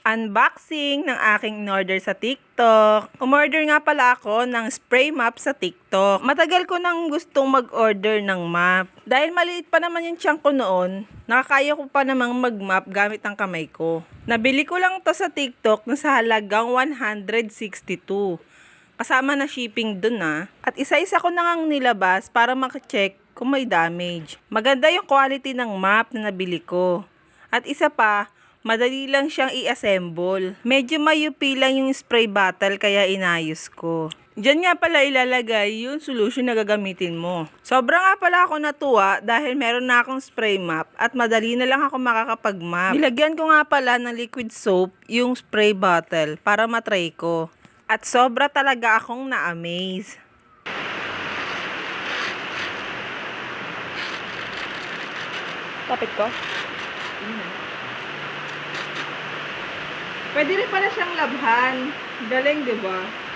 Unboxing ng aking in-order sa TikTok. Umorder nga pala ako ng spray mop sa TikTok. Matagal ko nang gustong mag-order ng mop. Dahil maliit pa naman yung tiyan ko noon, nakakaya ko pa namang mag-mop gamit ang kamay ko. Nabili ko lang to sa TikTok na sa halagang 162. Kasama na shipping dun At isa-isa ko na ngang nilabas para makacheck kung may damage. Maganda yung quality ng mop na nabili ko. At isa pa, madali lang siyang i-assemble. Medyo mayupi lang yung spray bottle kaya inayos ko. Diyan nga pala ilalagay yung solution na gagamitin mo. Sobra nga pala ako natuwa dahil meron na akong spray mop at madali na lang ako makakapag-mop. Nilagyan ko nga pala ng liquid soap yung spray bottle para matry ko. At sobra talaga akong na-amaze. Tapit ko? Pwede rin pala siyang labhan. Galing, di ba?